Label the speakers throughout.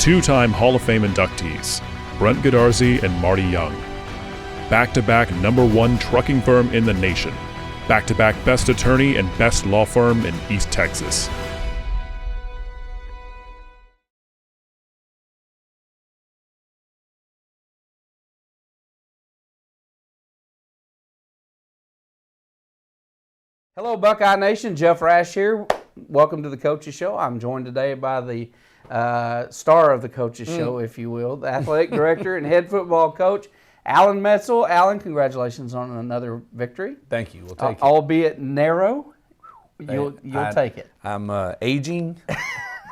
Speaker 1: Two-time Hall of Fame inductees, Brent Godarzi and Marty Young. Back-to-back #1 trucking firm in the nation. Back-to-back best attorney and best law firm in East Texas.
Speaker 2: Hello, Buckeye Nation. Jeff Rash here. Welcome to the Coaches Show. I'm joined today by the star of the Coaches Show, if you will, the athletic director and head football coach, Alan Metzel. Alan, congratulations on another victory.
Speaker 3: Thank you. We'll take it.
Speaker 2: Albeit narrow, you'll take it.
Speaker 3: I'm aging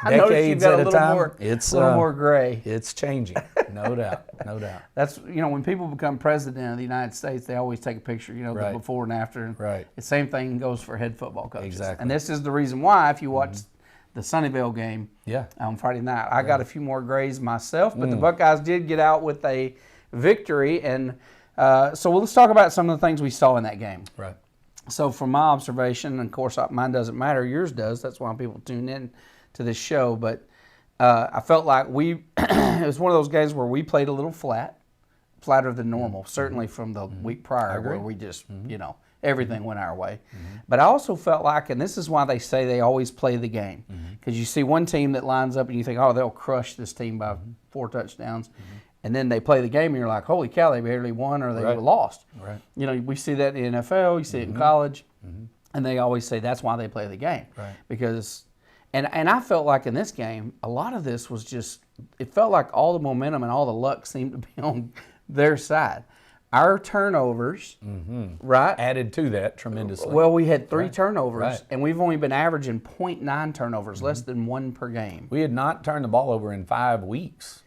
Speaker 2: I noticed you've
Speaker 3: decades
Speaker 2: got
Speaker 3: at
Speaker 2: a
Speaker 3: a
Speaker 2: little
Speaker 3: time.
Speaker 2: more,
Speaker 3: It's
Speaker 2: little more gray.
Speaker 3: It's changing, no doubt, no doubt.
Speaker 2: That's, when people become president of the United States, they always take a picture, the
Speaker 3: Right.
Speaker 2: before and after.
Speaker 3: Right.
Speaker 2: The same thing goes for head football coaches.
Speaker 3: Exactly.
Speaker 2: And this is the reason why, if you watch the Sunnyvale game on Friday night, I got a few more grays myself, but the Buckeyes did get out with a victory. And so let's talk about some of the things we saw in that game.
Speaker 3: Right.
Speaker 2: So from my observation, and of course mine doesn't matter, yours does. That's why people tune in to this show. But I felt like it was one of those games where we played a little flatter than normal, certainly from the week prior where we just, everything went our way. But I also felt like, and this is why they say they always play the game, because you see one team that lines up and you think, oh, they'll crush this team by 4 touchdowns. And then they play the game and you're like, holy cow, they barely won or they lost.
Speaker 3: Right.
Speaker 2: We see that in the NFL, you see it in college, and they always say that's why they play the game.
Speaker 3: Right.
Speaker 2: Because, and I felt like in this game, a lot of this was just, it felt like all the momentum and all the luck seemed to be on their side. Our turnovers, right?
Speaker 3: Added to that tremendously.
Speaker 2: Well, we had 3 turnovers,
Speaker 3: Right.
Speaker 2: and we've only been averaging 0.9 turnovers, less than 1 per game.
Speaker 3: We had not turned the ball over in 5 weeks.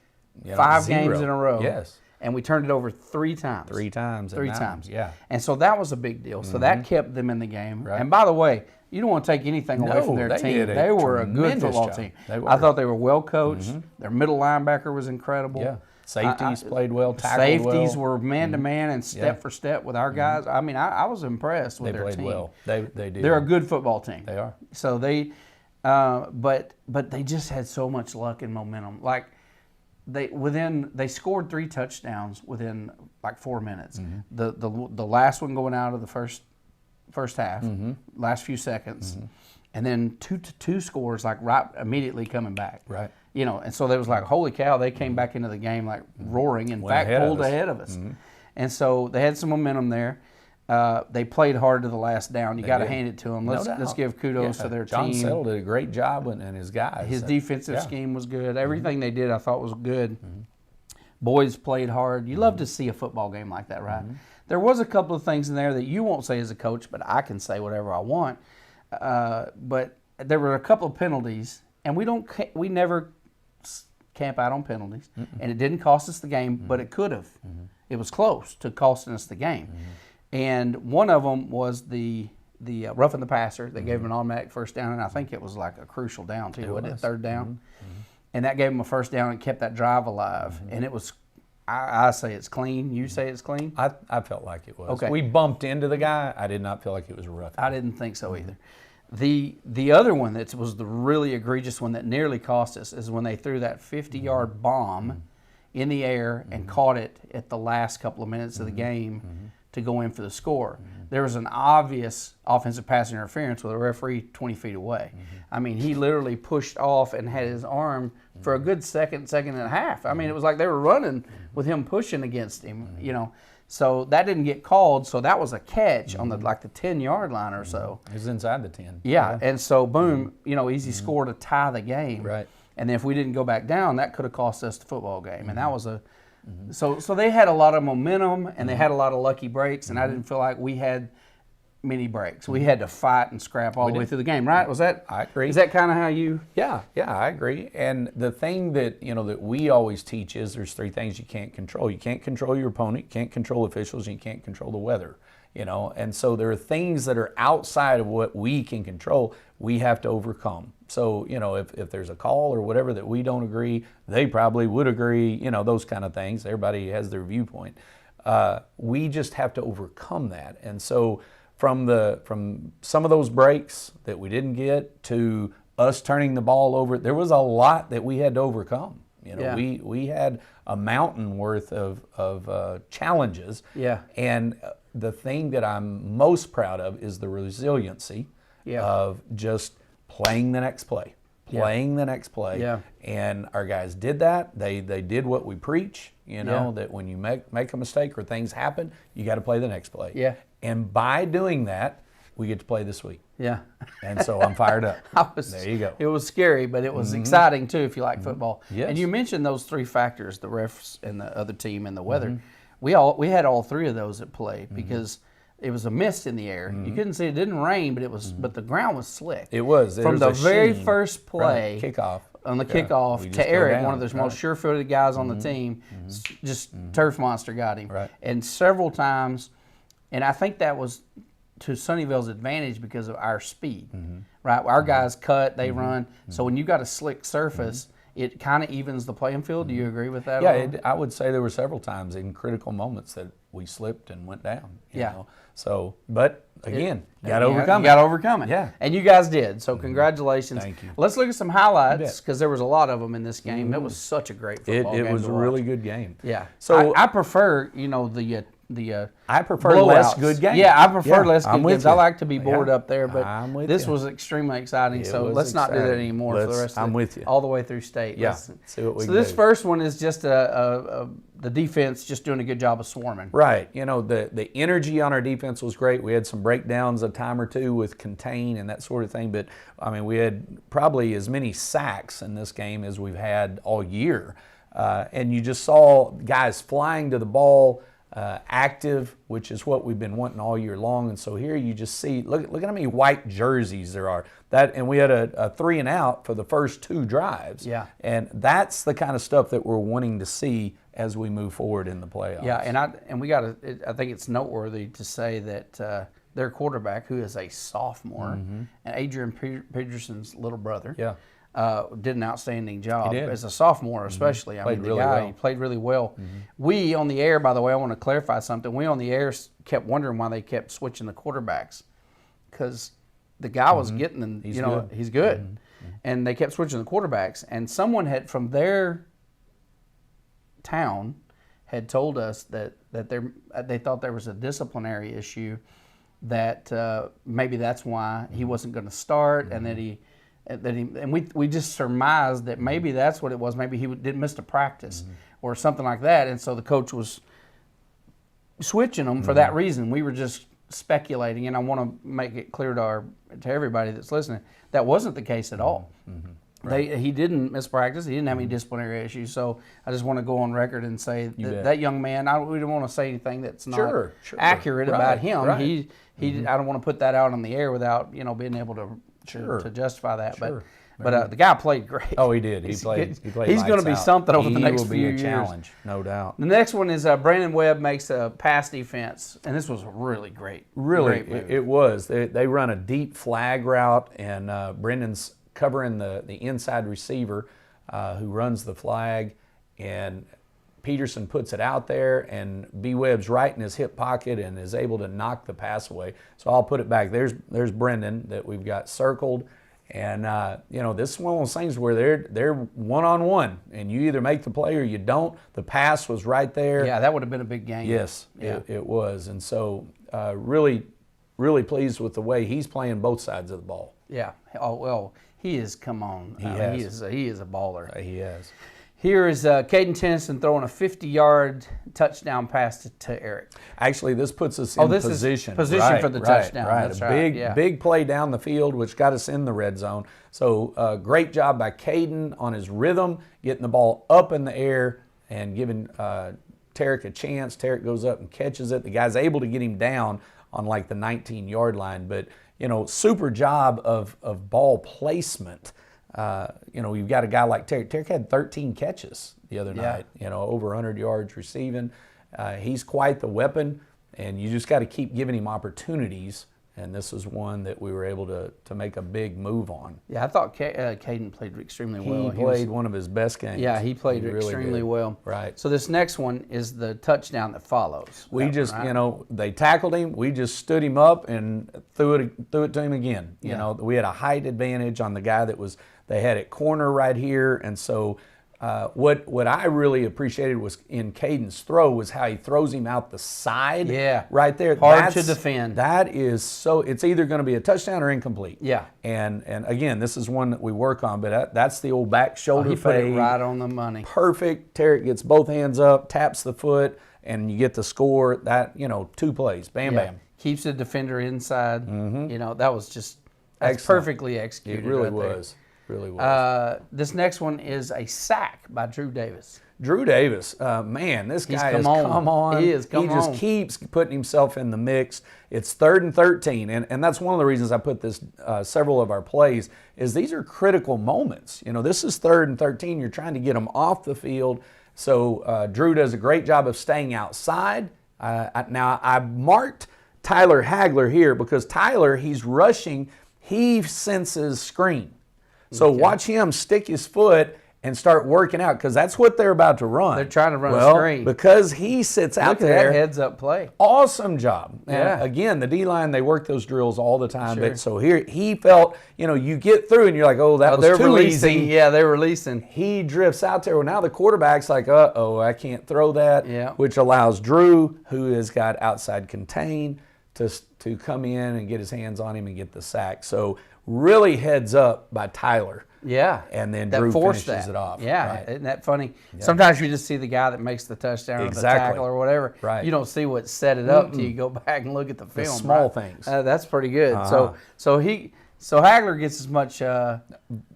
Speaker 2: 5
Speaker 3: 0.
Speaker 2: games in a row.
Speaker 3: Yes.
Speaker 2: And we turned it over 3 times.
Speaker 3: 3 times.
Speaker 2: 3 times.
Speaker 3: Yeah.
Speaker 2: And so that was a big deal. So that kept them in the game. Right. And by the way, you don't want to take anything away from their team. They were a good football team. I thought they were well coached. Their middle linebacker was incredible.
Speaker 3: Yeah. Safeties played well, tackled well.
Speaker 2: Safeties were man-to-man and step for step with our guys. I mean, I was impressed with their team.
Speaker 3: They played well. They did.
Speaker 2: They're a good football team.
Speaker 3: They are.
Speaker 2: So they, but they just had so much luck and momentum. Like they scored 3 touchdowns within like 4 minutes. The last one going out of the first half, last few seconds, and then 2 scores like right immediately coming back.
Speaker 3: Right.
Speaker 2: And so they was like, holy cow, they came back into the game like roaring. In fact, pulled ahead of us. And so they had some momentum there. They played hard to the last down. You got to hand it to them. Let's give kudos to their
Speaker 3: John
Speaker 2: team.
Speaker 3: Settle did a great job and his guys.
Speaker 2: His defensive scheme was good. Everything they did I thought was good. Boys played hard. You love to see a football game like that, right? There was a couple of things in there that you won't say as a coach, but I can say whatever I want. But there were a couple of penalties, and we never camp out on penalties, and it didn't cost us the game, but it could have. It was close to costing us the game. And one of them was the roughing the passer. They gave him an automatic first down, and I think it was like a crucial down too, wasn't it? 3rd down. And that gave him a first down and kept that drive alive. And it was, I say it's clean. You say it's clean?
Speaker 3: I felt like it was.
Speaker 2: Okay.
Speaker 3: We bumped into the guy. I did not feel like it was a rough.
Speaker 2: I didn't think so either. The other one that was the really egregious one that nearly cost us is when they threw that 50-yard bomb in the air and caught it at the last couple of minutes of the game to go in for the score. There was an obvious offensive pass interference with a referee 20 feet away. I mean, he literally pushed off and had his arm for a good second and a half. I mean, it was like they were running with him pushing against him, So that didn't get called, so that was a catch on the 10-yard line or so.
Speaker 3: It was inside the 10.
Speaker 2: Yeah, and so boom, easy score to tie the game.
Speaker 3: Right.
Speaker 2: And then if we didn't go back down, that could have cost us the football game. And that was so they had a lot of momentum and they had a lot of lucky breaks, and I didn't feel like we had many breaks. We had to fight and scrap all the way through the game, right? Was that?
Speaker 3: I agree.
Speaker 2: Is that kind of how you?
Speaker 3: Yeah, I agree. And the thing that that we always teach is there's 3 things you can't control. You can't control your opponent, you can't control officials, and you can't control the weather. And so there are things that are outside of what we can control, we have to overcome. So, if there's a call or whatever that we don't agree, they probably would agree, those kind of things. Everybody has their viewpoint. We just have to overcome that. And so from some of those breaks that we didn't get to us turning the ball over, there was a lot that we had to overcome. You know,
Speaker 2: Yeah.
Speaker 3: we had a mountain worth of challenges.
Speaker 2: Yeah.
Speaker 3: And the thing that I'm most proud of is the resiliency
Speaker 2: Yeah.
Speaker 3: of just playing the next play. Playing the next play.
Speaker 2: Yeah.
Speaker 3: And our guys did that. They did what we preach, you know, that when you make a mistake or things happen, you got to play the next play.
Speaker 2: Yeah.
Speaker 3: And by doing that, we get to play this week.
Speaker 2: Yeah.
Speaker 3: And so I'm fired up. There you go.
Speaker 2: It was scary, but it was exciting too if you like football.
Speaker 3: Yes.
Speaker 2: And you mentioned those three factors, the refs and the other team and the weather. We had all three of those at play because it was a mist in the air. You couldn't see it didn't rain, but it was but the ground was slick.
Speaker 3: It was.
Speaker 2: From the very first play.
Speaker 3: Right. Kickoff.
Speaker 2: On the
Speaker 3: Yeah.
Speaker 2: kickoff
Speaker 3: We just
Speaker 2: to
Speaker 3: go
Speaker 2: Eric,
Speaker 3: down.
Speaker 2: one of the most sure-footed guys on the team, just turf monster got him.
Speaker 3: Right.
Speaker 2: And several times, and I think that was to Sunnyvale's advantage because of our speed, right? Our guys cut, they run. So when you got a slick surface, it kind of evens the playing field. Do you agree with that?
Speaker 3: Yeah, I would say there were several times in critical moments that we slipped and went down. You know? So, but again, you got to overcome
Speaker 2: You got to overcome it.
Speaker 3: Yeah.
Speaker 2: And you guys did. So congratulations.
Speaker 3: Thank you.
Speaker 2: Let's look at some highlights because there was a lot of them in this game. It was such a great
Speaker 3: it.
Speaker 2: football game.
Speaker 3: It was
Speaker 2: to
Speaker 3: a
Speaker 2: watch.
Speaker 3: really good game.
Speaker 2: Yeah.
Speaker 3: So
Speaker 2: I prefer, the
Speaker 3: I prefer less
Speaker 2: blowouts.
Speaker 3: good games.
Speaker 2: Yeah, I prefer less
Speaker 3: I'm
Speaker 2: good
Speaker 3: with
Speaker 2: games.
Speaker 3: you.
Speaker 2: I like to be bored
Speaker 3: Yeah,
Speaker 2: up there, but
Speaker 3: I'm with
Speaker 2: this
Speaker 3: you.
Speaker 2: was extremely exciting.
Speaker 3: It
Speaker 2: So
Speaker 3: was
Speaker 2: let's not do that
Speaker 3: exciting.
Speaker 2: anymore for the rest of
Speaker 3: I'm
Speaker 2: it.
Speaker 3: with you.
Speaker 2: All the way through state.
Speaker 3: Yeah,
Speaker 2: Let's
Speaker 3: see what we
Speaker 2: so
Speaker 3: can
Speaker 2: this
Speaker 3: do.
Speaker 2: first one is just the defense just doing a good job of swarming.
Speaker 3: Right. You know, the energy on our defense was great. We had some breakdowns a time or two with contain and that sort of thing. But, I mean, we had probably as many sacks in this game as we've had all year. And you just saw guys flying to the ball, active, which is what we've been wanting all year long. And so here you just see, look at how many white jerseys there are. And we had a 3 and out for the first 2 drives.
Speaker 2: Yeah.
Speaker 3: And that's the kind of stuff that we're wanting to see as we move forward in the playoffs.
Speaker 2: Yeah, and we got to. I think it's noteworthy to say that their quarterback, who is a sophomore, and Adrian Peterson's little brother, did an outstanding job
Speaker 3: He did.
Speaker 2: as a sophomore, especially. I
Speaker 3: Played
Speaker 2: mean, the
Speaker 3: really
Speaker 2: guy
Speaker 3: well.
Speaker 2: he played really well. We on the air, by the way, I want to clarify something. We on the air kept wondering why they kept switching the quarterbacks because the guy was getting them.
Speaker 3: He's
Speaker 2: good. He's good, and they kept switching the quarterbacks. And someone had from their town had told us that they thought there was a disciplinary issue, that maybe that's why he wasn't going to start, and that we just surmised that maybe that's what it was. Maybe he didn't miss a practice or something like that, and so the coach was switching them for that reason. We were just speculating, and I want to make it clear to everybody that's listening that wasn't the case at all. He didn't miss practice. He didn't have any disciplinary issues. So I just want to go on record and say that young man. We don't want to say anything that's not accurate about him.
Speaker 3: Right.
Speaker 2: I don't want to put that out on the air without being able to justify that.
Speaker 3: Sure.
Speaker 2: But the guy played great.
Speaker 3: Oh, he did. He played.
Speaker 2: He's
Speaker 3: lights
Speaker 2: going to be
Speaker 3: out.
Speaker 2: something over the next
Speaker 3: He will
Speaker 2: few
Speaker 3: be a
Speaker 2: years.
Speaker 3: challenge, no doubt.
Speaker 2: The next one is Brandon Webb makes a pass defense, and this was really great.
Speaker 3: Really,
Speaker 2: Great move.
Speaker 3: it was. They run a deep flag route, and Brendan's covering the inside receiver who runs the flag, and Peterson puts it out there, and B. Webb's right in his hip pocket and is able to knock the pass away. So I'll put it back. There's Brendan that we've got circled. And, this is one of those things where they're one-on-one, and you either make the play or you don't. The pass was right there.
Speaker 2: Yeah, that would have been a big game.
Speaker 3: Yes,
Speaker 2: Yeah.
Speaker 3: it was. And so really, really pleased with the way he's playing both sides of the ball.
Speaker 2: Yeah. Oh, well, he is, come on. He is a baller.
Speaker 3: He has.
Speaker 2: Here is Caden Tennyson throwing a 50-yard touchdown pass to Eric.
Speaker 3: Actually, this puts us in position.
Speaker 2: Position for the touchdown.
Speaker 3: Right.
Speaker 2: That's
Speaker 3: Big play down the field, which got us in the red zone. So great job by Caden on his rhythm, getting the ball up in the air and giving Tarek a chance. Tarek goes up and catches it. The guy's able to get him down on like the 19-yard line. But, super job of ball placement. You've got a guy like Tarek. Tarek had 13 catches the other night, over 100 yards receiving. He's quite the weapon, and you just got to keep giving him opportunities. And this is one that we were able to make a big move on.
Speaker 2: Yeah, I thought Caden played extremely well.
Speaker 3: He played one of his best games.
Speaker 2: Yeah, he played
Speaker 3: really
Speaker 2: extremely well.
Speaker 3: Right.
Speaker 2: So this next one is the touchdown that follows.
Speaker 3: We just, they tackled him. We just stood him up and threw it to him again. You know, we had a height advantage on the guy they had at corner right here, and so What I really appreciated was in Caden's throw was how he throws him out the side.
Speaker 2: Yeah.
Speaker 3: Right there.
Speaker 2: Hard to defend.
Speaker 3: That is so. It's either going to be a touchdown or incomplete.
Speaker 2: Yeah.
Speaker 3: And again, this is one that we work on, but that's the old back shoulder
Speaker 2: He put
Speaker 3: fade.
Speaker 2: it right on the money.
Speaker 3: Perfect. Tarek gets both hands up, taps the foot, and you get the score. That 2 plays. Bam,
Speaker 2: Yeah.
Speaker 3: bam.
Speaker 2: Keeps the defender inside. That was just that's
Speaker 3: Excellent.
Speaker 2: perfectly executed.
Speaker 3: It really
Speaker 2: right there.
Speaker 3: was. Really was.
Speaker 2: This next one is a sack by Drew Davis.
Speaker 3: Drew Davis, man, this guy
Speaker 2: come
Speaker 3: is
Speaker 2: on.
Speaker 3: come on.
Speaker 2: He is come
Speaker 3: He just
Speaker 2: on.
Speaker 3: keeps putting himself in the mix. It's 3rd and 13, and that's one of the reasons I put this several of our plays is these are critical moments. This is 3rd and 13. You're trying to get them off the field. So Drew does a great job of staying outside. Now I marked Tyler Hagler here because Tyler, he's rushing. He senses screen. So watch him stick his foot and start working out because that's what they're about to run.
Speaker 2: They're trying to run a screen.
Speaker 3: Because he sits out
Speaker 2: Look at
Speaker 3: there.
Speaker 2: that heads-up play.
Speaker 3: Awesome job.
Speaker 2: Yeah.
Speaker 3: And again, the D-line, they work those drills all the time. But so here, he felt, you get through and you're like, oh, that was
Speaker 2: They're
Speaker 3: too
Speaker 2: releasing.
Speaker 3: easy.
Speaker 2: Yeah, they're releasing.
Speaker 3: He drifts out there. Well, now the quarterback's like, I can't throw that,
Speaker 2: Yeah.
Speaker 3: which allows Drew, who has got outside contain, to come in and get his hands on him and get the sack. So really heads up by Tyler.
Speaker 2: Yeah.
Speaker 3: And then
Speaker 2: that
Speaker 3: Drew
Speaker 2: forced
Speaker 3: finishes it off.
Speaker 2: Yeah.
Speaker 3: Right.
Speaker 2: Isn't that funny? Sometimes you just see the guy that makes the touchdown or the tackle or whatever.
Speaker 3: Right.
Speaker 2: You don't see what set it up till you go back and look at the film.
Speaker 3: small things.
Speaker 2: That's pretty good. So Hagler gets as much.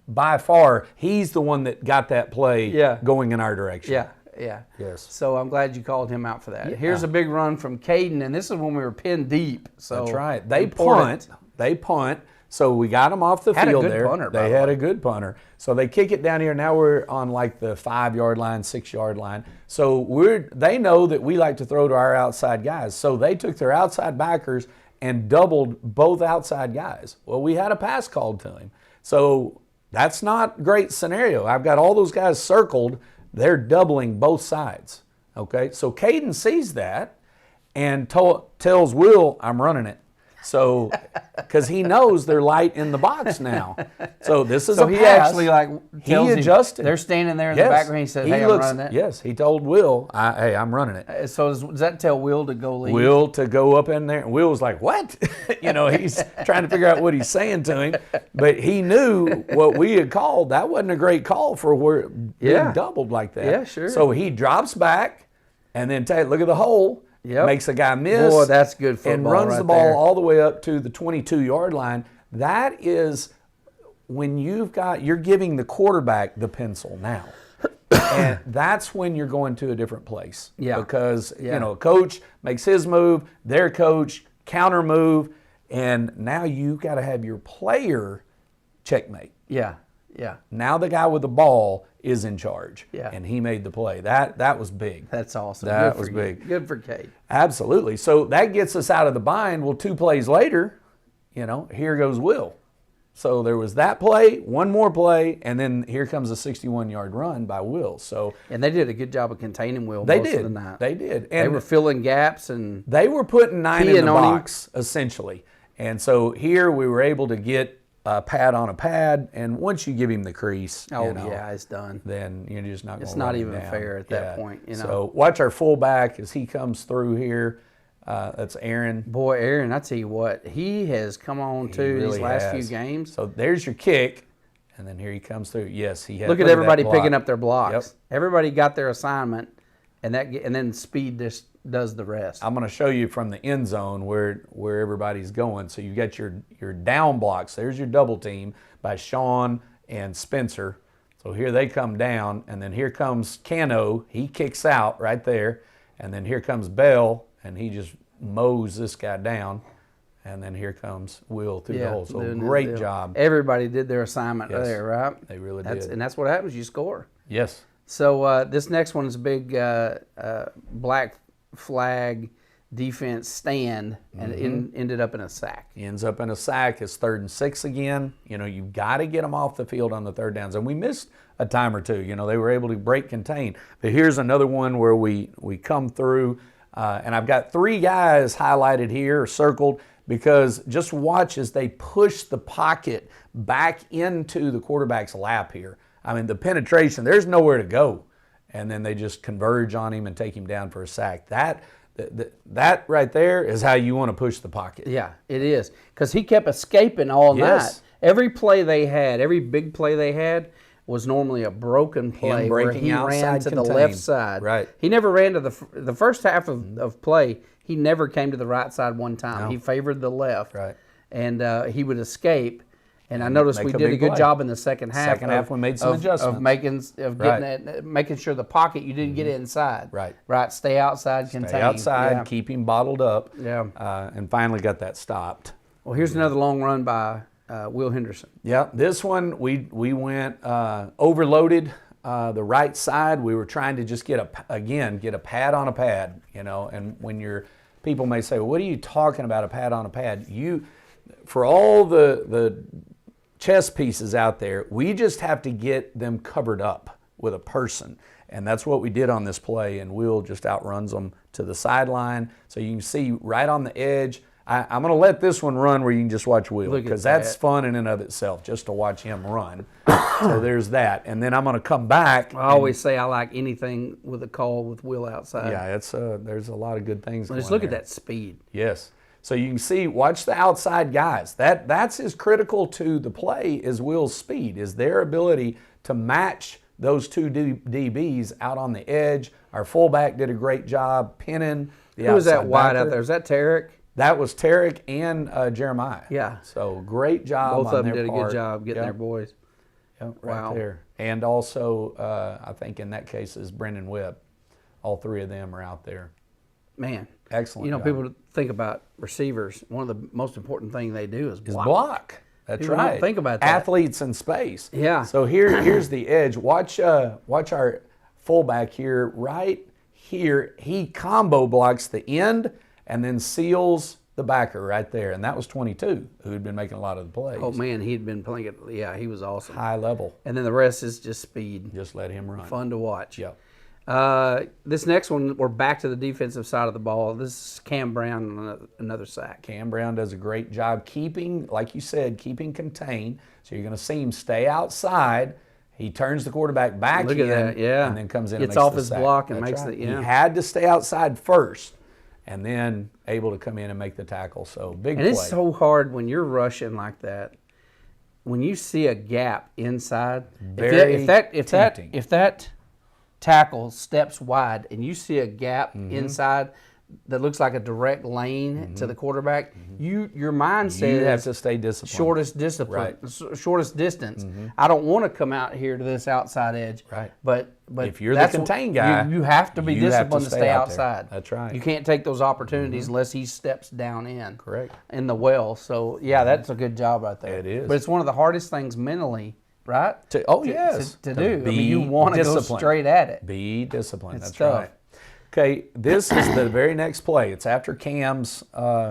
Speaker 3: By far, he's the one that got that play going in our direction.
Speaker 2: Yeah. Yeah.
Speaker 3: Yes.
Speaker 2: So I'm glad you called him out for that. Here's a big run from Caden, and this is when we were pinned deep. So
Speaker 3: That's right. They
Speaker 2: important.
Speaker 3: punt. They punt. So we got them off the
Speaker 2: Had a
Speaker 3: field
Speaker 2: good
Speaker 3: there.
Speaker 2: punter, by
Speaker 3: They
Speaker 2: the
Speaker 3: had
Speaker 2: way.
Speaker 3: a good punter. So they kick it down here. Now we're on like the 5-yard line, 6-yard line. So they know that we like to throw to our outside guys. So they took their outside backers and doubled both outside guys. Well, we had a pass called to him. So that's not a great scenario. I've got all those guys circled. They're doubling both sides. Okay, so Caden sees that and tells Will, I'm running it. So, because he knows they're light in the box now. So this is a
Speaker 2: he
Speaker 3: pass.
Speaker 2: actually tells
Speaker 3: he
Speaker 2: him,
Speaker 3: adjusted.
Speaker 2: they're standing there in the background. He says, "Hey, I'm running it."
Speaker 3: Yes, he told Will, "Hey, I'm running it."
Speaker 2: So does that tell Will to go lead?
Speaker 3: Will to go up in there, and Will was like, "What?" He's trying to figure out what he's saying to him, but he knew what we had called. That wasn't a great call for where being doubled like that.
Speaker 2: Yeah, sure.
Speaker 3: So he drops back, and then look at the hole.
Speaker 2: Yep.
Speaker 3: Makes a guy miss.
Speaker 2: Boy, that's good football.
Speaker 3: And runs
Speaker 2: right
Speaker 3: the ball
Speaker 2: there.
Speaker 3: all the way up to the 22-yard line. That is when you're giving the quarterback the pencil now. And that's when you're going to a different place.
Speaker 2: Yeah.
Speaker 3: Because, a coach makes his move, their coach counter move, and now you got to have your player checkmate.
Speaker 2: Yeah, yeah.
Speaker 3: Now the guy with the ball is in charge.
Speaker 2: Yeah.
Speaker 3: And he made the play. That was big.
Speaker 2: That's awesome.
Speaker 3: That
Speaker 2: Good
Speaker 3: was
Speaker 2: for
Speaker 3: big.
Speaker 2: You. Good for Kate.
Speaker 3: Absolutely. So that gets us out of the bind. Well, 2 plays later, here goes Will. So there was that play, one more play, and then here comes a 61-yard run by Will. So
Speaker 2: And they did a good job of containing Will
Speaker 3: they
Speaker 2: most
Speaker 3: did.
Speaker 2: of the night.
Speaker 3: They did.
Speaker 2: They
Speaker 3: And
Speaker 2: were filling gaps and
Speaker 3: they were putting 9 in
Speaker 2: Peeing
Speaker 3: the
Speaker 2: on him.
Speaker 3: box, essentially. And so here we were able to get a pad on a pad, and once you give him the crease,
Speaker 2: it's done.
Speaker 3: then you're just not going to
Speaker 2: It's not even fair at that point,
Speaker 3: So watch our fullback as he comes through here. That's Aaron.
Speaker 2: Boy, Aaron, I tell you what, he has come on too
Speaker 3: really
Speaker 2: these last
Speaker 3: has.
Speaker 2: few games.
Speaker 3: So there's your kick, and then here he comes through. Yes, he has.
Speaker 2: Look at everybody
Speaker 3: that
Speaker 2: picking
Speaker 3: block.
Speaker 2: up their blocks.
Speaker 3: Yep.
Speaker 2: Everybody got their assignment, and then speed just does the rest.
Speaker 3: I'm going to show you from the end zone where everybody's going. So you got your down blocks. There's your double team by Sean and Spencer. So here they come down, and then here comes Cano. He kicks out right there, and then here comes Bell, and he just mows this guy down. And then here comes Will through the hole. So great job.
Speaker 2: Everybody did their assignment there, right?
Speaker 3: They really did.
Speaker 2: And that's what happens. You score.
Speaker 3: Yes.
Speaker 2: So this next one is a big black flag defense stand, and it ended up in a sack.
Speaker 3: He ends up in a sack. It's 3rd and 6 again. You've got to get them off the field on the 3rd downs. And we missed a time or two. They were able to break contain. But here's another one where we come through. And I've got 3 guys highlighted here or circled because just watch as they push the pocket back into the quarterback's lap here. I mean, the penetration, there's nowhere to go. And then they just converge on him and take him down for a sack. That right there is how you want to push the pocket.
Speaker 2: Yeah, it is. Because he kept escaping all
Speaker 3: Yes.
Speaker 2: night. Every play they had, every big play they had was normally a broken play where
Speaker 3: breaking
Speaker 2: he ran
Speaker 3: outside
Speaker 2: to the
Speaker 3: contain.
Speaker 2: left side.
Speaker 3: Right.
Speaker 2: He never ran to the first half of play. He never came to the right side one time.
Speaker 3: No.
Speaker 2: He favored the left.
Speaker 3: Right.
Speaker 2: And he would escape. And I noticed
Speaker 3: make
Speaker 2: we
Speaker 3: a
Speaker 2: did a
Speaker 3: big
Speaker 2: good
Speaker 3: play.
Speaker 2: job in the second half.
Speaker 3: Second half we made some adjustments.
Speaker 2: Making sure the pocket you didn't get inside.
Speaker 3: Right.
Speaker 2: Right. Stay outside, contain.
Speaker 3: Stay outside,
Speaker 2: Yeah.
Speaker 3: keep him bottled up.
Speaker 2: Yeah.
Speaker 3: And finally got that stopped.
Speaker 2: Well, here's another long run by Will Henderson.
Speaker 3: Yeah, this one we went overloaded the right side. We were trying to just get a pad on a pad, And when people may say, well, "What are you talking about? A pad on a pad?" For all the chess pieces out there, we just have to get them covered up with a person, and that's what we did on this play. And Will just outruns them to the sideline, so you can see right on the edge. I'm going to let this one run where you can just watch Will, because that's fun in and of itself, just to watch him run. So there's that. And then I'm going to come back.
Speaker 2: I always say I like anything with a call with Will outside.
Speaker 3: Yeah, there's a lot of good things going on.
Speaker 2: Just look at that speed.
Speaker 3: Yes. So you can see, watch the outside guys. That's as critical to the play as Will's speed, is their ability to match those two DBs out on the edge. Our fullback did a great job pinning the outside.
Speaker 2: Who was that wide
Speaker 3: backer.
Speaker 2: out there? Is that Tarek?
Speaker 3: That was Tarek and Jeremiah.
Speaker 2: Yeah.
Speaker 3: So great job.
Speaker 2: Both
Speaker 3: on
Speaker 2: of them
Speaker 3: their
Speaker 2: did a
Speaker 3: part.
Speaker 2: good job getting
Speaker 3: Yep.
Speaker 2: their boys.
Speaker 3: Yep,
Speaker 2: Wow.
Speaker 3: right there. And also, I think in that case is Brendan Webb. All three of them are out there.
Speaker 2: Man.
Speaker 3: Excellent job.
Speaker 2: People think about receivers. One of the most important things they do is block.
Speaker 3: Block. That's
Speaker 2: People
Speaker 3: right.
Speaker 2: don't think about that.
Speaker 3: Athletes in space.
Speaker 2: Yeah.
Speaker 3: So here's the edge. Watch our fullback here. Right here, he combo blocks the end and then seals the backer right there. And that was 22, who had been making a lot of the plays.
Speaker 2: Oh, man, he'd been playing it. Yeah, he was awesome.
Speaker 3: High level.
Speaker 2: And then the rest is just speed.
Speaker 3: Just let him run.
Speaker 2: Fun to watch.
Speaker 3: Yep.
Speaker 2: This next one, we're back to the defensive side of the ball. This is Cam Brown on another sack.
Speaker 3: Cam Brown does a great job keeping, like you said, keeping contained. So you're going to see him stay outside. He turns the quarterback back
Speaker 2: Look
Speaker 3: in,
Speaker 2: at that, yeah.
Speaker 3: and then comes in
Speaker 2: Gets
Speaker 3: and makes
Speaker 2: off
Speaker 3: the
Speaker 2: his
Speaker 3: sack.
Speaker 2: block and
Speaker 3: That's
Speaker 2: makes
Speaker 3: right.
Speaker 2: the, yeah.
Speaker 3: He had to stay outside first and then able to come in and make the tackle. So big
Speaker 2: And
Speaker 3: play.
Speaker 2: it's so hard when you're rushing like that. When you see a gap inside,
Speaker 3: Very tempting.
Speaker 2: if that tackle steps wide and you see a gap
Speaker 3: Mm-hmm.
Speaker 2: inside that looks like a direct lane to the quarterback, your mindset
Speaker 3: You have
Speaker 2: is
Speaker 3: to stay disciplined.
Speaker 2: shortest discipline, shortest distance. I don't want to come out here to this outside edge.
Speaker 3: Right.
Speaker 2: But
Speaker 3: If you're the
Speaker 2: that's
Speaker 3: contain guy,
Speaker 2: you have to be
Speaker 3: you have to
Speaker 2: disciplined to
Speaker 3: stay
Speaker 2: stay
Speaker 3: out there.
Speaker 2: outside.
Speaker 3: That's right.
Speaker 2: You can't take those opportunities unless he steps down in.
Speaker 3: Correct.
Speaker 2: In the well. So yeah, that's a good job right there.
Speaker 3: It is.
Speaker 2: But it's one of the hardest things mentally, right?
Speaker 3: Yes.
Speaker 2: To do.
Speaker 3: Be
Speaker 2: I mean, you want to go
Speaker 3: disciplined.
Speaker 2: straight at it.
Speaker 3: Be disciplined.
Speaker 2: It's
Speaker 3: That's
Speaker 2: tough.
Speaker 3: right. Okay, this is the very next play. It's after Cam's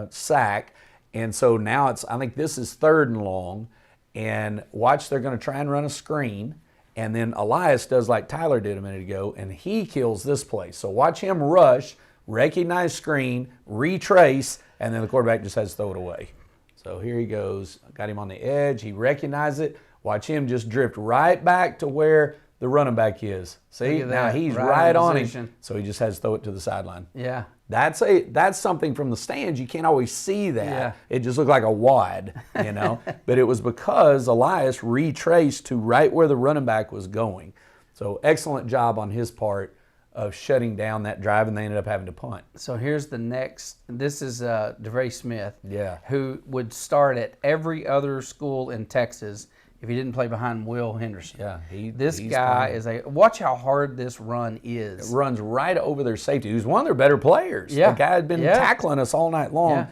Speaker 3: sack, and so now I think this is 3rd and long, and watch, they're going to try and run a screen, and then Elias does like Tyler did a minute ago, and he kills this play. So watch him rush, recognize screen, retrace, and then the quarterback just has to throw it away. So here he goes, got him on the edge, he recognized it, watch him just drift right back to where the running back is. See,
Speaker 2: Look at
Speaker 3: now
Speaker 2: that,
Speaker 3: he's
Speaker 2: right
Speaker 3: right
Speaker 2: in
Speaker 3: on
Speaker 2: position.
Speaker 3: him, so he just has to throw it to the sideline.
Speaker 2: Yeah.
Speaker 3: That's something from the stands. You can't always see that.
Speaker 2: Yeah.
Speaker 3: It just looked like a wad, But it was because Elias retraced to right where the running back was going. So excellent job on his part of shutting down that drive, and they ended up having to punt.
Speaker 2: So here's the next. This is DeVray Smith,
Speaker 3: Yeah.
Speaker 2: who would start at every other school in Texas if he didn't play behind Will Henderson.
Speaker 3: Yeah,
Speaker 2: this
Speaker 3: he's
Speaker 2: guy
Speaker 3: fine.
Speaker 2: is watch how hard this run is.
Speaker 3: Runs right over their safety, who's one of their better players.
Speaker 2: Yeah.
Speaker 3: The guy had been
Speaker 2: Yeah.
Speaker 3: tackling us all night long.
Speaker 2: Yeah.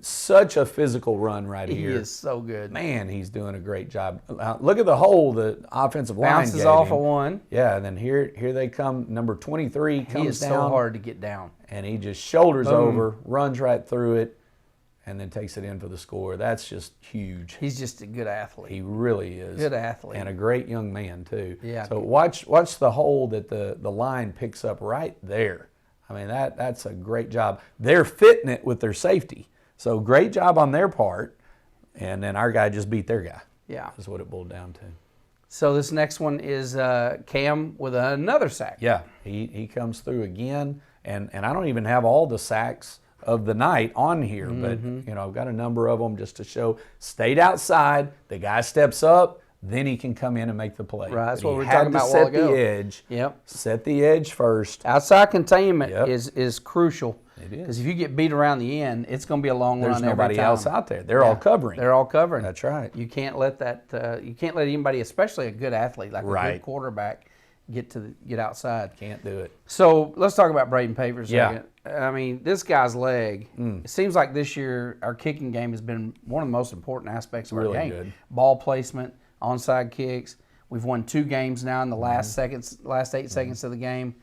Speaker 3: Such a physical run right
Speaker 2: He
Speaker 3: here.
Speaker 2: is so good.
Speaker 3: Man, he's doing a great job. Look at the hole the offensive line
Speaker 2: Bounces
Speaker 3: gave
Speaker 2: off
Speaker 3: him.
Speaker 2: of one.
Speaker 3: Yeah, and then here they come. Number 23 comes
Speaker 2: He is
Speaker 3: down,
Speaker 2: so hard to get down.
Speaker 3: and he just shoulders
Speaker 2: Boom.
Speaker 3: over, runs right through it, and then takes it in for the score. That's just huge.
Speaker 2: He's just a good athlete.
Speaker 3: He really is.
Speaker 2: Good athlete.
Speaker 3: And a great young man, too.
Speaker 2: Yeah.
Speaker 3: So watch the hole that the line picks up right there. I mean, that's a great job. They're fitting it with their safety. So great job on their part. And then our guy just beat their guy.
Speaker 2: Yeah.
Speaker 3: That's what it boiled down to.
Speaker 2: So this next one is Cam with another sack.
Speaker 3: Yeah, he comes through again, and I don't even have all the sacks of the night on here, but I've got a number of them just to show. Stayed outside, the guy steps up, then he can come in and make the play.
Speaker 2: Right, that's
Speaker 3: But
Speaker 2: what
Speaker 3: he
Speaker 2: we were
Speaker 3: had
Speaker 2: talking
Speaker 3: to
Speaker 2: about a while
Speaker 3: set
Speaker 2: ago.
Speaker 3: the edge.
Speaker 2: Yep.
Speaker 3: Set the edge first.
Speaker 2: Outside containment
Speaker 3: Yep.
Speaker 2: is crucial.
Speaker 3: It is.
Speaker 2: Because if you get beat around the end, it's going to be a long
Speaker 3: There's
Speaker 2: run every
Speaker 3: nobody
Speaker 2: time.
Speaker 3: else out there. They're all covering.
Speaker 2: They're all covering.
Speaker 3: That's right.
Speaker 2: You can't let that. You can't let anybody, especially a good athlete like a
Speaker 3: Right.
Speaker 2: good quarterback, get outside.
Speaker 3: Can't do it.
Speaker 2: So let's talk about Braden Page for a
Speaker 3: Yeah.
Speaker 2: second. I mean, this guy's leg. It seems like this year our kicking game has been one of the most important aspects of
Speaker 3: Really
Speaker 2: our game.
Speaker 3: good.
Speaker 2: Ball placement, onside kicks. We've won 2 games now in the last 8 seconds of the game.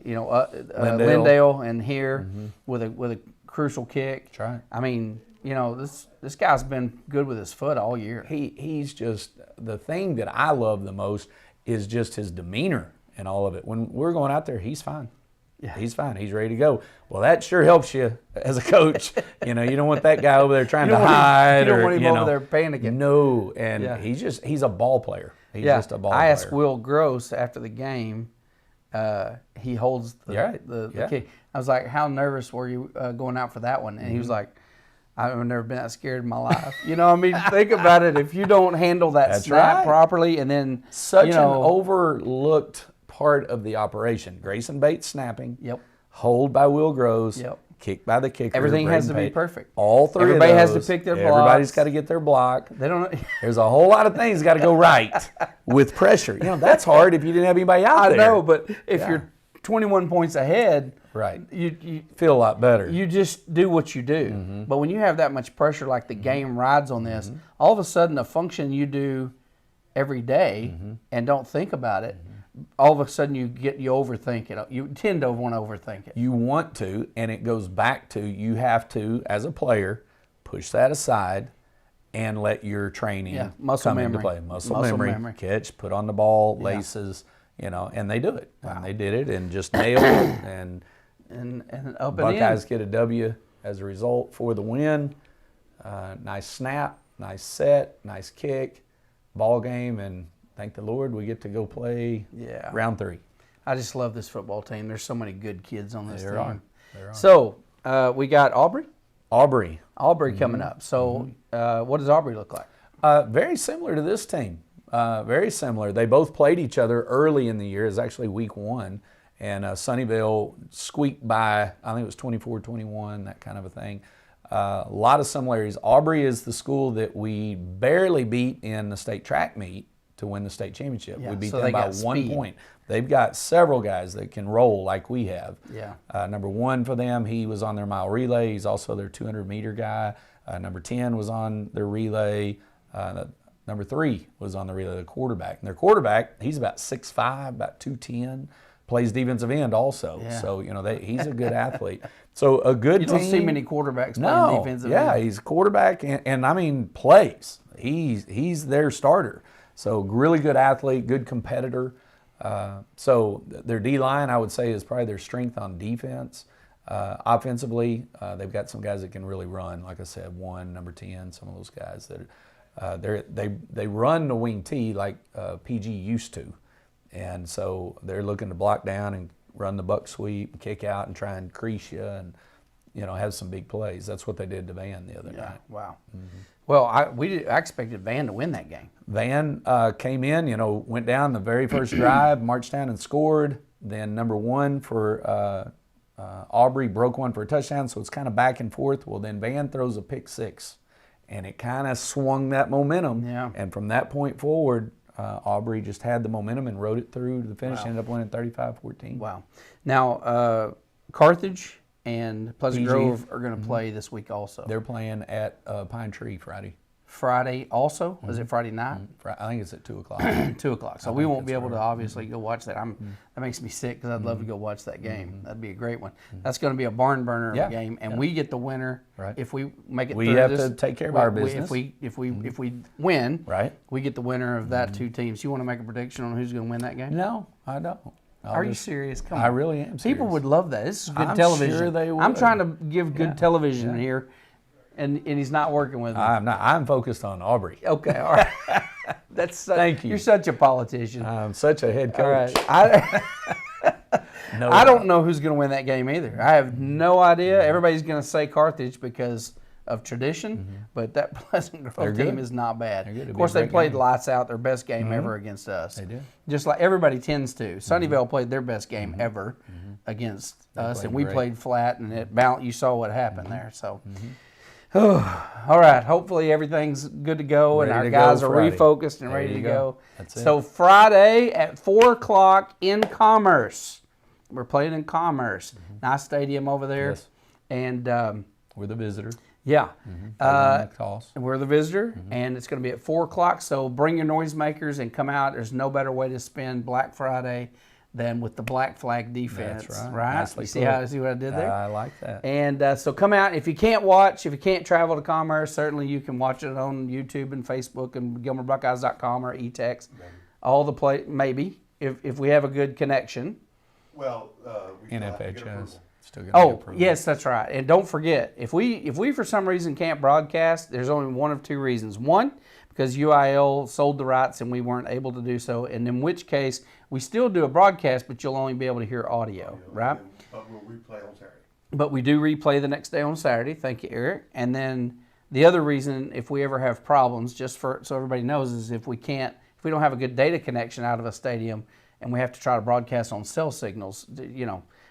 Speaker 2: Lindale and here with a crucial kick.
Speaker 3: That's right.
Speaker 2: I mean, this guy's been good with his foot all year.
Speaker 3: He's just, the thing that I love the most is just his demeanor and all of it. When we're going out there, he's fine.
Speaker 2: Yeah.
Speaker 3: He's fine. He's ready to go. Well, that sure helps you as a coach. You don't want that guy over there trying to hide.
Speaker 2: You don't
Speaker 3: or,
Speaker 2: want him over there panicking.
Speaker 3: No, and
Speaker 2: Yeah.
Speaker 3: he's a ball player. He's just a ball player.
Speaker 2: I asked Will Gross after the game. He holds
Speaker 3: Yeah.
Speaker 2: the kick. I was like, "How nervous were you going out for that one?" And he was like, "I've never been that scared in my life." Think about it. If you don't handle that
Speaker 3: That's
Speaker 2: snap
Speaker 3: right.
Speaker 2: properly, and then
Speaker 3: Such an overlooked part of the operation. Grayson Bates snapping.
Speaker 2: Yep.
Speaker 3: Hold by Will Gross.
Speaker 2: Yep.
Speaker 3: Kick by the kicker.
Speaker 2: Everything has
Speaker 3: Braden
Speaker 2: to be
Speaker 3: Page.
Speaker 2: perfect.
Speaker 3: All 3
Speaker 2: Everybody
Speaker 3: of
Speaker 2: has
Speaker 3: those.
Speaker 2: to pick their
Speaker 3: Everybody's
Speaker 2: blocks.
Speaker 3: got to get their block.
Speaker 2: They don't.
Speaker 3: There's a whole lot of things got to go right with pressure. That's hard if you didn't have anybody out
Speaker 2: I
Speaker 3: there.
Speaker 2: know, but if you're 21 points ahead,
Speaker 3: Right.
Speaker 2: you
Speaker 3: Feel a lot better.
Speaker 2: you just do what you do. But when you have that much pressure, like the game rides on this, all of a sudden a function you do every day and don't think about it, all of a sudden you overthink it. You tend to want to overthink it.
Speaker 3: You want to, and it goes back to you have to, as a player, push that aside and let your training
Speaker 2: muscle
Speaker 3: come into
Speaker 2: memory.
Speaker 3: play. Muscle
Speaker 2: Muscle
Speaker 3: memory,
Speaker 2: memory.
Speaker 3: catch, put on the ball, laces, and they do it. And they did it and just nailed it. And
Speaker 2: And up
Speaker 3: Buckeyes
Speaker 2: and
Speaker 3: get a W as a result for the win. Nice snap, nice set, nice kick, ball game, and thank the Lord we get to go play round 3.
Speaker 2: I just love this football team. There's so many good kids on this
Speaker 3: There
Speaker 2: team.
Speaker 3: are.
Speaker 2: So we got Aubrey
Speaker 3: Aubrey.
Speaker 2: coming up. So what does Aubrey look like?
Speaker 3: Very similar to this team. Very similar. They both played each other early in the year. It was actually week 1. And Sunnyvale squeaked by, I think it was 24-21, that kind of a thing. A lot of similarities. Aubrey is the school that we barely beat in the state track meet to win the state championship.
Speaker 2: Yeah,
Speaker 3: We beat
Speaker 2: so
Speaker 3: them
Speaker 2: they
Speaker 3: by
Speaker 2: got
Speaker 3: 1
Speaker 2: speed.
Speaker 3: point. They've got several guys that can roll like we have.
Speaker 2: Yeah.
Speaker 3: Number 1 for them, he was on their mile relay. He's also their 200-meter guy. Number 10 was on their relay. Number 3 was on the relay, the quarterback. And their quarterback, he's about 6'5", about 210. Plays defensive end also.
Speaker 2: Yeah.
Speaker 3: So, he's a good athlete. So a good
Speaker 2: You
Speaker 3: team.
Speaker 2: don't see many quarterbacks playing defensive end.
Speaker 3: He's a quarterback and I mean plays. He's their starter. So really good athlete, good competitor. So their D-line, I would say, is probably their strength on defense. Offensively, they've got some guys that can really run. Like I said, 1, number 10, some of those guys that they run the wing T like PG used to. And so they're looking to block down and run the buck sweep, kick out, and try and crease you, and have some big plays. That's what they did to Van the other night.
Speaker 2: Wow. Well, I expected Van to win that game.
Speaker 3: Van came in, went down the very first drive, marched down and scored. Then number 1 for Aubrey broke one for a touchdown, so it's kind of back and forth. Well, then Van throws a pick 6, and it kind of swung that momentum.
Speaker 2: Yeah.
Speaker 3: And from that point forward, Aubrey just had the momentum and rode it through to the finish. Ended up winning 35-14.
Speaker 2: Wow. Now, Carthage and Pleasant
Speaker 3: PG.
Speaker 2: Grove are going to play this week also.
Speaker 3: They're playing at Pine Tree Friday.
Speaker 2: Friday also? Is it Friday night?
Speaker 3: I think it's at 2 o'clock.
Speaker 2: 2 o'clock. So we won't be able to obviously go watch that. That makes me sick because I'd love to go watch that game. That'd be a great one. That's going to be a barn burner of a game, and we get the winner if we make it
Speaker 3: We
Speaker 2: through
Speaker 3: have
Speaker 2: this.
Speaker 3: to take care of our business.
Speaker 2: If we win,
Speaker 3: Right.
Speaker 2: we get the winner of that 2 teams. You want to make a prediction on who's going to win that game?
Speaker 3: No, I don't.
Speaker 2: Are you serious? Come on.
Speaker 3: I really am serious.
Speaker 2: People would love that. This is good
Speaker 3: I'm
Speaker 2: television.
Speaker 3: sure they
Speaker 2: I'm
Speaker 3: would.
Speaker 2: trying to give good television here, and he's not working with me.
Speaker 3: I'm not. I'm focused on Aubrey.
Speaker 2: Okay, all right.
Speaker 3: Thank you.
Speaker 2: You're such a politician.
Speaker 3: I'm such a head
Speaker 2: All right.
Speaker 3: coach. No,
Speaker 2: I don't know who's going to win that game either. I have no idea. Everybody's going to say Carthage because of tradition, but that Pleasant Grove team
Speaker 3: good.
Speaker 2: is not bad.
Speaker 3: They're good.
Speaker 2: Of course, they
Speaker 3: It'll be a
Speaker 2: played
Speaker 3: great game.
Speaker 2: lights out, their best game ever against us.
Speaker 3: They did.
Speaker 2: Just like everybody tends to. Sunnyvale played their best game ever against us, and we
Speaker 3: great.
Speaker 2: played flat, and it balanced. You saw what happened there. So, all right. Hopefully, everything's good to go, and
Speaker 3: Ready
Speaker 2: our
Speaker 3: to
Speaker 2: guys
Speaker 3: go
Speaker 2: are
Speaker 3: Friday.
Speaker 2: refocused and
Speaker 3: There
Speaker 2: ready to
Speaker 3: you
Speaker 2: go.
Speaker 3: go. That's it.
Speaker 2: So, Friday at 4 o'clock in Commerce. We're playing in Commerce. Nice stadium over there.
Speaker 3: Yes.
Speaker 2: And
Speaker 3: We're the visitor.
Speaker 2: yeah,
Speaker 3: Toss.
Speaker 2: we're the visitor, and it's going to be at 4 o'clock. So bring your noisemakers and come out. There's no better way to spend Black Friday than with the Black Flag defense.
Speaker 3: That's right.
Speaker 2: Right?
Speaker 3: Nicely
Speaker 2: You see
Speaker 3: put.
Speaker 2: see what I did there?
Speaker 3: I like that.
Speaker 2: And so come out. If you can't watch, if you can't travel to Commerce, certainly you can watch it on YouTube and Facebook and GilmerBuckeyes.com or eText. All the play, maybe, if we have a good connection.
Speaker 4: Well, we still have to get
Speaker 3: NFHS.
Speaker 4: approval.
Speaker 3: Still gonna
Speaker 2: Oh,
Speaker 3: get approved.
Speaker 2: yes, that's right. And don't forget, if we for some reason can't broadcast, there's only one of two reasons. One, because UIL sold the rights and we weren't able to do so, and in which case we still do a broadcast, but you'll only be able to hear audio, right?
Speaker 4: But we'll replay on Saturday.
Speaker 2: But we do replay the next day on Saturday. Thank you, Eric. And then the other reason, if we ever have problems, just for so everybody knows, is if we don't have a good data connection out of a stadium, and we have to try to broadcast on cell signals,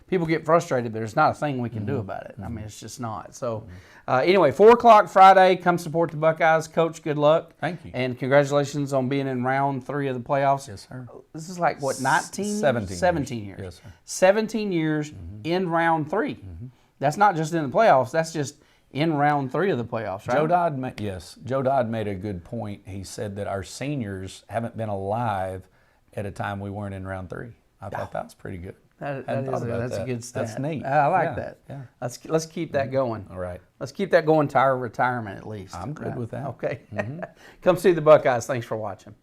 Speaker 2: people get frustrated, but there's not a thing we can do about it. I mean, it's just not. So, anyway, 4 o'clock Friday, come support the Buckeyes. Coach, good luck.
Speaker 3: Thank you.
Speaker 2: And congratulations on being in round 3 of the playoffs.
Speaker 3: Yes, sir.
Speaker 2: This is like, what, 19?
Speaker 3: 17
Speaker 2: years.
Speaker 3: Yes, sir.
Speaker 2: 17 years in round 3. That's not just in the playoffs. That's just in round 3 of the playoffs, right?
Speaker 3: Joe Dodd made a good point. He said that our seniors haven't been alive at a time we weren't in round 3. I thought that was pretty good.
Speaker 2: That's
Speaker 3: Hadn't thought about
Speaker 2: a
Speaker 3: that.
Speaker 2: good stat.
Speaker 3: That's neat.
Speaker 2: I like
Speaker 3: Yeah,
Speaker 2: that.
Speaker 3: yeah.
Speaker 2: Let's keep that going.
Speaker 3: All right.
Speaker 2: Let's keep that going to our retirement at least.
Speaker 3: I'm good with that.
Speaker 2: Okay. Come see the Buckeyes. Thanks for watching.